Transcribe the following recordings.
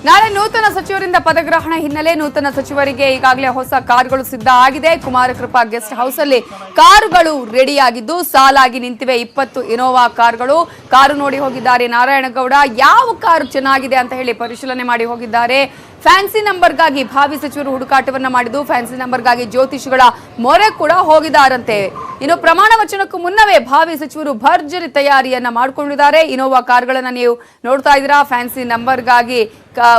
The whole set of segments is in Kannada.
ನಾಳೆ ನೂತನ ಸಚಿವರಿಂದ ಪದಗ್ರಹಣ ಹಿನ್ನೆಲೆ ನೂತನ ಸಚಿವರಿಗೆ ಈಗಾಗಲೇ ಹೊಸ ಕಾರುಗಳು ಸಿದ್ಧ ಆಗಿದೆ. ಕುಮಾರಕೃಪಾ ಗೆಸ್ಟ್ ಹೌಸ್ ಅಲ್ಲಿ ಕಾರುಗಳು ರೆಡಿಯಾಗಿದ್ದು ಸಾಲಾಗಿ ನಿಂತಿವೆ. 20 ಇನೋವಾ ಕಾರುಗಳು. ಕಾರು ನೋಡಿ ಹೋಗಿದ್ದಾರೆ ನಾರಾಯಣಗೌಡ. ಯಾವ ಕಾರು ಚೆನ್ನಾಗಿದೆ ಅಂತ ಹೇಳಿ ಪರಿಶೀಲನೆ ಮಾಡಿ ಹೋಗಿದ್ದಾರೆ. ಫ್ಯಾನ್ಸಿ ನಂಬರ್ಗಾಗಿ ಭಾವಿ ಸಚಿವರು ಹುಡುಕಾಟವನ್ನ ಮಾಡಿದ್ದು ಫ್ಯಾನ್ಸಿ ನಂಬರ್ಗಾಗಿ ಜ್ಯೋತಿಷಿಗಳ ಮೊರೆ ಕೂಡ ಹೋಗಿದ್ದಾರಂತೆ. ಇನ್ನು ಪ್ರಮಾಣ ವಚನಕ್ಕೂ ಮುನ್ನವೇ ಭಾವಿ ಸಚಿವರು ಭರ್ಜರಿ ತಯಾರಿಯನ್ನ ಮಾಡಿಕೊಂಡಿದ್ದಾರೆ. ಇನೋವಾ ಕಾರುಗಳನ್ನ ನೀವು ನೋಡ್ತಾ ಇದ್ದೀರಾ. ಫ್ಯಾನ್ಸಿ ನಂಬರ್ಗಾಗಿ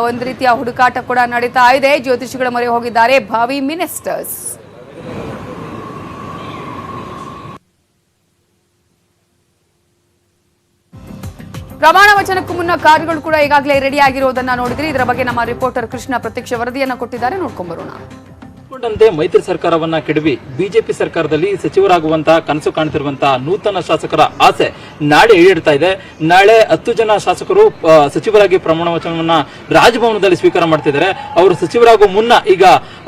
ಒಂದು ರೀತಿಯ ಹುಡುಕಾಟ ಕೂಡ ನಡೀತಾ ಇದೆ. ಜ್ಯೋತಿಷಿಗಳ ಮೊರೆ ಹೋಗಿದ್ದಾರೆ ಭಾವಿ ಮಿನಿಸ್ಟರ್ಸ್. ಪ್ರಮಾಣ ವಚನಕ್ಕೂ ಮುನ್ನ ಕಾರುಗಳು ಕೂಡ ಈಗಾಗಲೇ ರೆಡಿ ಆಗಿರುವುದನ್ನ ನೋಡಿದ್ರಿ. ಇದರ ಬಗ್ಗೆ ನಮ್ಮ ರಿಪೋರ್ಟರ್ ಕೃಷ್ಣ ಪ್ರತ್ಯಕ್ಷ ವರದಿಯನ್ನ ಕೊಟ್ಟಿದ್ದಾರೆ, ನೋಡ್ಕೊಂಡ್ ಬರೋಣ. ಮೈತ್ರಿ ಸರ್ಕಾರವನ್ನ ಕೆಡವಿ ಬಿಜೆಪಿ ಸರ್ಕಾರದಲ್ಲಿ ಸಚಿವರಾಗುವಂತಹ ಕನಸು ಕಾಣುತ್ತಿರುವಂತಹ ನೂತನ ಶಾಸಕರ ಆಸೆ ನಾಳೆ ಈಡೇರ್ತಾ ಇದೆ. ನಾಳೆ 10 ಜನ ಶಾಸಕರು ಸಚಿವರಾಗಿ ಪ್ರಮಾಣ ವಚನವನ್ನ ರಾಜಭವನದಲ್ಲಿ ಸ್ವೀಕಾರ ಮಾಡ್ತಿದ್ದಾರೆ. ಅವರು ಸಚಿವರಾಗುವ ಮುನ್ನ ಈಗ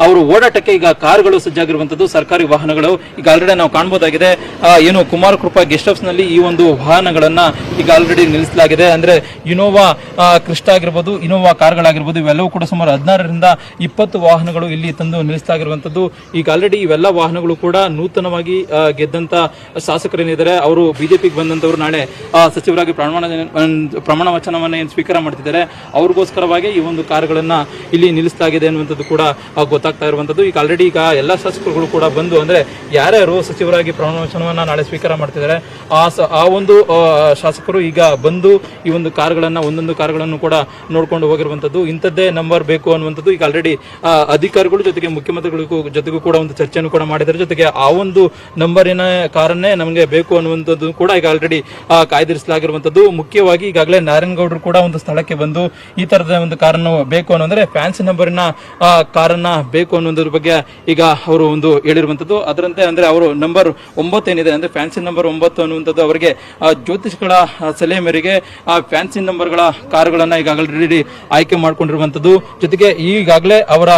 ಅವರು ಓಡಾಟಕ್ಕೆ ಈಗ ಕಾರುಗಳು ಸಜ್ಜಾಗಿರುವಂತದ್ದು, ಸರ್ಕಾರಿ ವಾಹನಗಳು ಈಗ ಆಲ್ರೆಡಿ ನಾವು ಕಾಣಬಹುದಾಗಿದೆ. ಏನು ಕುಮಾರಕೃಪಾ ಗೆಸ್ಟ್ ಹೌಸ್ ನಲ್ಲಿ ಈ ಒಂದು ವಾಹನಗಳನ್ನ ಈಗ ಆಲ್ರೆಡಿ ನಿಲ್ಲಿಸಲಾಗಿದೆ. ಅಂದ್ರೆ ಇನೋವಾ ಕ್ರಿಸ್ಟಾ ಆಗಿರ್ಬೋದು, ಇನೋವಾ ಕಾರ್ಗಳಾಗಿರ್ಬೋದು, ಇವೆಲ್ಲವೂ ಕೂಡ ಸುಮಾರು 16ರಿಂದ 20 ವಾಹನಗಳು ಇಲ್ಲಿ ತಂದು ನಿಲ್ಲಿಸಲಾಗಿರುವಂತದ್ದು. ಈಗ ಆಲ್ರೆಡಿ ಇವೆಲ್ಲ ವಾಹನಗಳು ಕೂಡ ನೂತನವಾಗಿ ಗೆದ್ದಂತ ಶಾಸಕರೇನಿದ್ದಾರೆ, ಅವರು ಬಿಜೆಪಿಗೆ ಬಂದಂತವರು ನಾಳೆ ಸಚಿವರಾಗಿ ಪ್ರಮಾಣ ವಚನವನ್ನ ಏನು ಸ್ವೀಕಾರ ಮಾಡ್ತಿದ್ದಾರೆ, ಅವ್ರಿಗೋಸ್ಕರವಾಗಿ ಈ ಒಂದು ಕಾರುಗಳನ್ನ ಇಲ್ಲಿ ನಿಲ್ಲಿಸಲಾಗಿದೆ ಅನ್ನುವಂಥದ್ದು ಕೂಡ ಗೊತ್ತಾಗ್ತಾ ಇರುವಂತದ್ದು. ಈಗ ಆಲ್ರೆಡಿ ಈಗ ಎಲ್ಲ ಶಾಸಕರುಗಳು ಕೂಡ ಬಂದು, ಅಂದ್ರೆ ಯಾರ್ಯಾರು ಸಚಿವರಾಗಿ ಪ್ರಮಾಣ ವಚನವನ್ನ ನಾಳೆ ಸ್ವೀಕಾರ ಮಾಡ್ತಿದ್ದಾರೆ ಆ ಒಂದು ಶಾಸಕರು ಈಗ ಬಂದು ಈ ಒಂದು ಕಾರುಗಳನ್ನ ಒಂದೊಂದು ಕಾರುಗಳನ್ನು ಕೂಡ ನೋಡ್ಕೊಂಡು ಹೋಗಿರುವಂತದ್ದು. ಇಂಥದ್ದೇ ನಂಬರ್ ಬೇಕು ಅನ್ನುವಂಥದ್ದು ಈಗ ಆಲ್ರೆಡಿ ಅಧಿಕಾರಿಗಳು ಜೊತೆಗೆ ಮುಖ್ಯಮಂತ್ರಿಗಳಿಗೂ ಜೊತೆಗೂ ಕೂಡ ಒಂದು ಚರ್ಚೆಯನ್ನು ಕೂಡ ಮಾಡಿದ್ದಾರೆ. ಜೊತೆಗೆ ಆ ಒಂದು ನಂಬರಿನ ಕಾರನ್ನೇ ನಮಗೆ ಬೇಕು ಅನ್ನುವಂಥದ್ದು ಕೂಡ ಈಗ ಆಲ್ರೆಡಿ ಕಾಯ್ದಿರಿಸಲಾಗಿರುವಂತದ್ದು. ಮುಖ್ಯವಾಗಿ ಈಗಾಗಲೇ ನಾರಾಯಣಗೌಡರು ಕೂಡ ಒಂದು ಸ್ಥಳಕ್ಕೆ ಬಂದು ಈ ತರದ ಒಂದು ಕಾರನ್ನು ಬೇಕು ಅನ್ನೋದ್ರೆ ಫ್ಯಾನ್ಸಿ ನಂಬರಿನ ಕಾರನ್ನ ಬೇಕು ಅನ್ನೋದ್ರ ಬಗ್ಗೆ ಈಗ ಅವರು ಒಂದು ಹೇಳಿರುವಂತದ್ದು. ಅದರಂತೆ ಅಂದ್ರೆ ಅವರು ನಂಬರ್ 9 ಏನಿದೆ, ಅಂದ್ರೆ ಫ್ಯಾನ್ಸಿ ನಂಬರ್ 9 ಅನ್ನುವಂಥದ್ದು ಅವರಿಗೆ ಜ್ಯೋತಿಷಿಗಳ ಸಲಹೆ ಮೇರೆಗೆ ಆ ಫ್ಯಾನ್ಸಿ ನಂಬರ್ಗಳ ಕಾರುಗಳನ್ನ ಈಗಾಗಲೇ ಆಯ್ಕೆ ಮಾಡ್ಕೊಂಡಿರುವಂತದ್ದು. ಜೊತೆಗೆ ಈಗಾಗಲೇ ಅವರ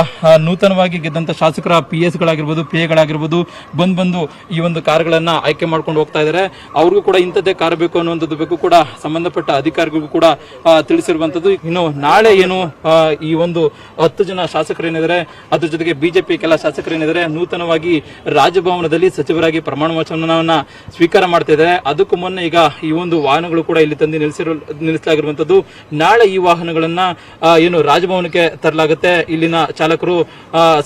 ನೂತನವಾಗಿ ಗೆದ್ದಂತ ಶಾಸಕರ PS ಗಳಾಗಿರ್ಬೋದು, PA ಗಳಾಗಿರ್ಬೋದು ಬಂದು ಈ ಒಂದು ಕಾರುಗಳನ್ನ ಆಯ್ಕೆ ಮಾಡ್ಕೊಂಡು ಹೋಗ್ತಾ ಇದ್ದಾರೆ. ಅವ್ರಿಗೂ ಕೂಡ ಇಂಥದ್ದೇ ಕಾರ್ ಬೇಕು ಅನ್ನುವಂಥದ್ದು ಬೇಕು ಕೂಡ ಸಂಬಂಧಪಟ್ಟ ಅಧಿಕಾರಿಗಳಿಗೂ ಕೂಡ ತಿಳಿಸಿರುವಂತದ್ದು. ಇನ್ನು ನಾಳೆ ಏನು ಈ ಒಂದು 10 ಜನ ಶಾಸಕರೇನಿದ್ದಾರೆ, ಅದ್ರ ಜೊತೆಗೆ ಬಿಜೆಪಿ ಕೆಲ ಶಾಸಕರೇನಿದ್ದಾರೆ ನೂತನವಾಗಿ ರಾಜಭವನದಲ್ಲಿ ಸಚಿವರಾಗಿ ಪ್ರಮಾಣ ವಚನವನ್ನ ಸ್ವೀಕಾರ ಮಾಡ್ತಾ ಇದ್ದಾರೆ. ಅದಕ್ಕೂ ಮುನ್ನ ಈಗ ಈ ಒಂದು ವಾಹನಗಳು ಕೂಡ ಇಲ್ಲಿ ತಂದು ನಿಲ್ಲಿಸಲಾಗಿರುವಂತದ್ದು. ನಾಳೆ ಈ ವಾಹನಗಳನ್ನ ಏನು ರಾಜಭವನಕ್ಕೆ ತರಲಾಗುತ್ತೆ. ಇಲ್ಲಿನ ಚಾಲಕರು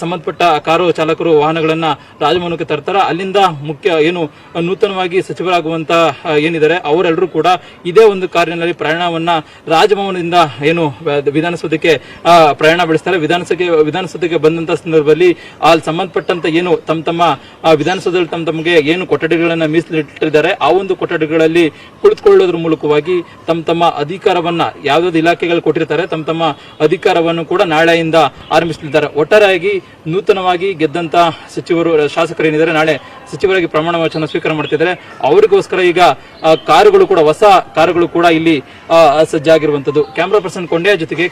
ಸಂಬಂಧಪಟ್ಟ ಕಾರು ಚಾಲಕರು ವಾಹನಗಳನ್ನ ರಾಜಭವನಕ್ಕೆ ತರ್ತಾರ. ಅಲ್ಲಿಂದ ಮುಖ್ಯ ಏನು ನೂತನವಾಗಿ ಸಚಿವರಾಗುವಂತ ಏನಿದ್ದಾರೆ ಅವರೆಲ್ಲರೂ ಕೂಡ ಇದೇ ಒಂದು ಕಾರಿನಲ್ಲಿ ಪ್ರಯಾಣವನ್ನ ರಾಜಭವನದಿಂದ ಏನು ವಿಧಾನಸೌಧಕ್ಕೆ ಪ್ರಯಾಣ ಬೆಳೆಸ್ತಾರೆ. ವಿಧಾನಸೌಧಕ್ಕೆ ಬಂದಂತ ಸಂದರ್ಭದಲ್ಲಿ ಅಲ್ಲಿ ಸಂಬಂಧಪಟ್ಟಂತ ಏನು ತಮ್ಮ ವಿಧಾನಸೌಧದಲ್ಲಿ ತಮಗೆ ಏನು ಕೊಠಡಿಗಳನ್ನ ಮೀಸಲಿಟ್ಟಿದ್ದಾರೆ ಆ ಒಂದು ಕೊಠಡಿಗಳಲ್ಲಿ ಕುಳಿತುಕೊಳ್ಳೋದ್ರ ಮೂಲಕವಾಗಿ ತಮ್ಮ ಅಧಿಕಾರವನ್ನ ಯಾವ್ದಾವ್ದು ಇಲಾಖೆಗಳು ಕೊಟ್ಟಿರ್ತಾರೆ ತಮ್ಮ ಅಧಿಕಾರವನ್ನು ಕೂಡ ನಾಳೆಯಿಂದ ಆರಂಭಿಸಲಿದ್ದಾರೆ. ಒಟ್ಟಾರೆಯಾಗಿ ನೂತನವಾಗಿ ಗೆದ್ದಂತ ಶಾಸಕರೇನಿದ್ದಾರೆ ನಾಳೆ ಸಚಿವರಾಗಿ ಪ್ರಮಾಣ ವಚನ ಸ್ವೀಕಾರ ಮಾಡ್ತಿದ್ದಾರೆ. ಅವರಿಗೋಸ್ಕರ ಈಗ ಕಾರುಗಳು ಕೂಡ ಹೊಸ ಕಾರುಗಳು ಕೂಡ ಇಲ್ಲಿ ಸಜ್ಜಾಗಿರುವಂತದ್ದು. ಕ್ಯಾಮರಾ ಪರ್ಸನ್ ಕೊಂಡೆಯ ಜೊತೆಗೆ